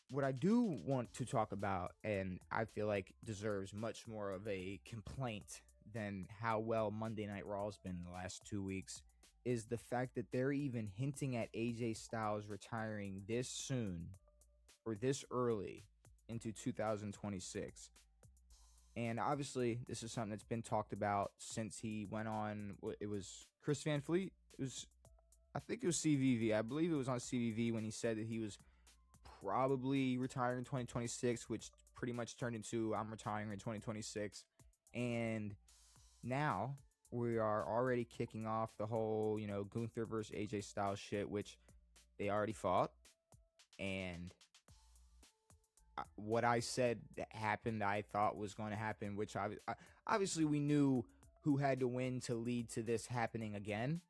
What I do want to talk about, and I feel like deserves much more of a complaint than how well Monday Night Raw has been in the last 2 weeks, is the fact that they're even hinting at AJ Styles retiring this soon or this early into 2026. And obviously, this is something that's been talked about since he went on. It was Chris Van Fleet. I think it was CVV. I believe it was on CVV when he said that he was probably retiring in 2026, which pretty much turned into I'm retiring in 2026. And now we are already kicking off the whole, Gunther versus AJ Styles shit, which they already fought. And what I said that happened, I thought was going to happen, which obviously we knew who had to win to lead to this happening again.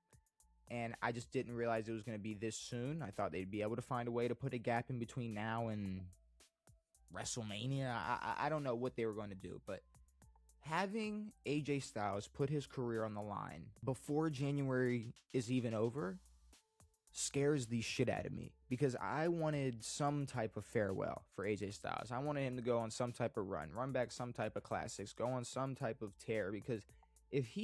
And I just didn't realize it was going to be this soon. I thought they'd be able to find a way to put a gap in between now and WrestleMania. I don't know what they were going to do, but having AJ Styles put his career on the line before January is even over scares the shit out of me, because I wanted some type of farewell for AJ Styles. I wanted him to go on some type of run back some type of classics, go on some type of tear, because if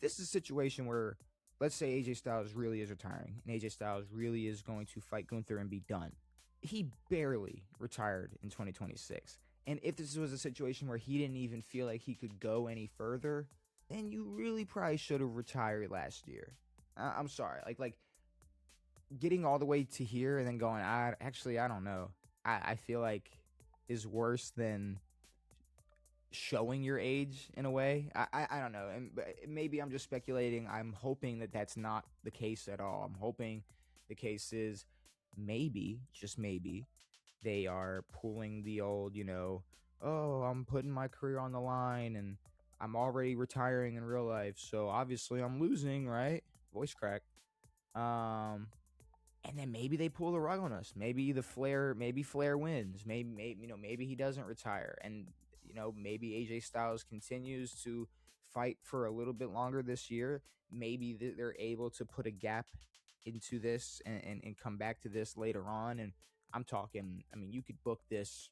this is a situation where, let's say AJ Styles really is retiring and AJ Styles really is going to fight Gunther and be done. He barely retired in 2026. And if this was a situation where he didn't even feel like he could go any further, then you really probably should have retired last year. I'm sorry. Like getting all the way to here and then going, I don't know. I feel like is worse than showing your age in a way. I don't know. And maybe I'm just speculating. I'm hoping that that's not the case at all. I'm hoping the case is maybe, just maybe, they are pulling the old, oh, I'm putting my career on the line and I'm already retiring in real life, so obviously I'm losing, right? Voice crack. And then maybe they pull the rug on us. Maybe Flair wins. Maybe he doesn't retire. And, maybe AJ Styles continues to fight for a little bit longer this year. Maybe they're able to put a gap into this and come back to this later on. And I'm talking, you could book this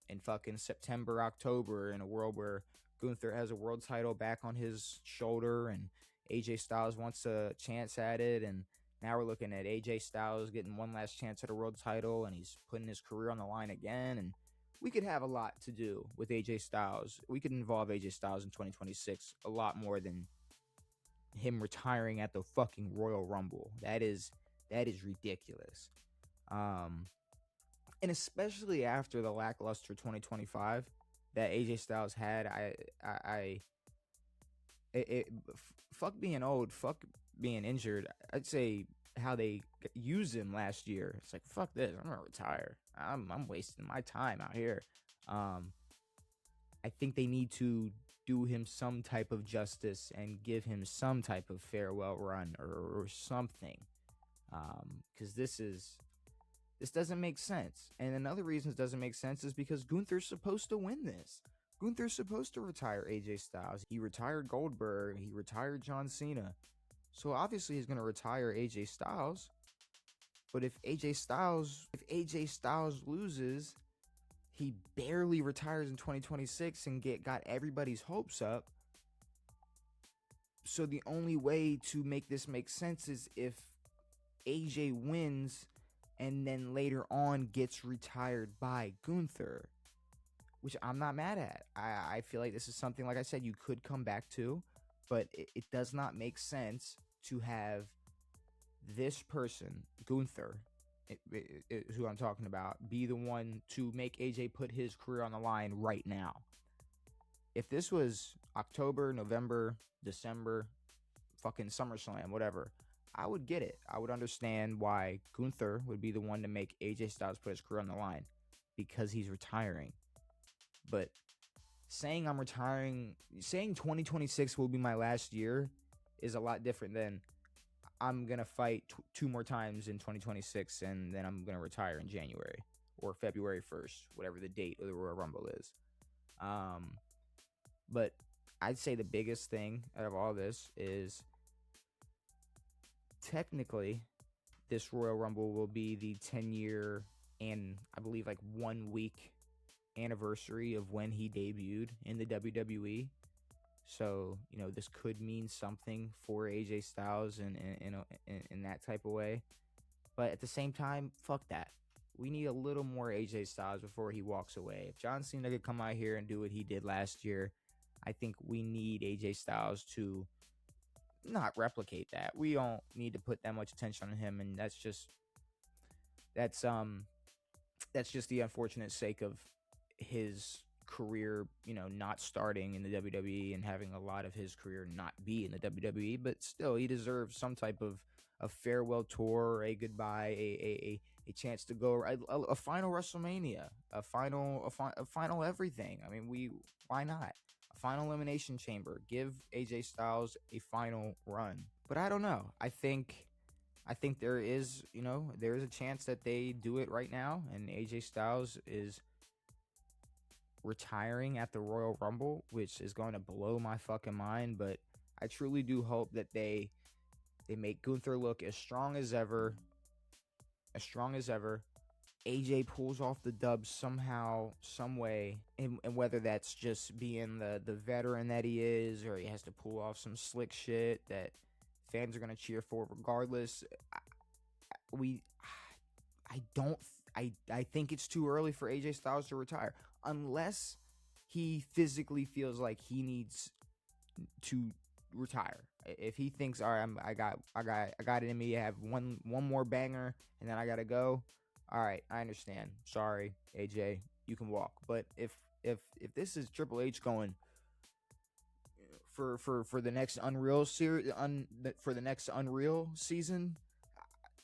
in fucking September, October, in a world where Gunther has a world title back on his shoulder and AJ Styles wants a chance at it. And now we're looking at AJ Styles getting one last chance at a world title, and he's putting his career on the line again. And we could have a lot to do with AJ Styles. We could involve AJ Styles in 2026 a lot more than him retiring at the fucking Royal Rumble. That is ridiculous. And especially after the lackluster 2025 that AJ Styles had, fuck being old, fuck being injured. I'd say how they used him last year. It's like, fuck this, I'm gonna retire. I'm wasting my time out here. I think they need to do him some type of justice and give him some type of farewell run or something. Because this doesn't make sense. And another reason it doesn't make sense is because Gunther's supposed to win this. Gunther's supposed to retire AJ Styles. He retired Goldberg. He retired John Cena. So obviously he's going to retire AJ Styles. But if AJ Styles loses, he barely retires in 2026 and got everybody's hopes up. So the only way to make this make sense is if AJ wins and then later on gets retired by Gunther, which I'm not mad at. I feel like this is something, like I said, you could come back to, but it does not make sense to have this person, Gunther, who I'm talking about, be the one to make AJ put his career on the line right now. If this was October, November, December, fucking SummerSlam, whatever, I would get it. I would understand why Gunther would be the one to make AJ Styles put his career on the line, because he's retiring. But saying I'm retiring, saying 2026 will be my last year is a lot different than I'm going to fight two more times in 2026 and then I'm going to retire in January or February 1st, whatever the date of the Royal Rumble is. But I'd say the biggest thing out of all this is technically this Royal Rumble will be the 10-year and I believe like 1 week anniversary of when he debuted in the WWE. So, this could mean something for AJ Styles in that type of way. But at the same time, fuck that. We need a little more AJ Styles before he walks away. If John Cena could come out here and do what he did last year, I think we need AJ Styles to not replicate that. We don't need to put that much attention on him, and that's just the unfortunate sake of his career, not starting in the WWE and having a lot of his career not be in the WWE. But still, he deserves some type of a farewell tour, a goodbye, a chance to go a final WrestleMania, a final everything. I mean, why not? A final elimination chamber. Give AJ Styles a final run. But I don't know. I think there is, there is a chance that they do it right now, and AJ Styles is retiring at the Royal Rumble, which is going to blow my fucking mind. But I truly do hope that they make Gunther look as strong as ever, AJ pulls off the dub somehow, some way, and whether that's just being the veteran that he is, or he has to pull off some slick shit that fans are gonna cheer for regardless. I think it's too early for AJ Styles to retire unless he physically feels like he needs to retire. If he thinks, all right, I got it in me. I have one more banger, and then I gotta go. All right, I understand. Sorry, AJ, you can walk. But if this is Triple H going for the next Unreal series, for the next Unreal season,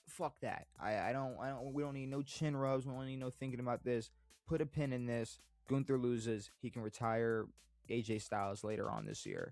fuck that. We don't need no chin rubs. We don't need no thinking about this. Put a pin in this. Gunther loses. He can retire AJ Styles later on this year.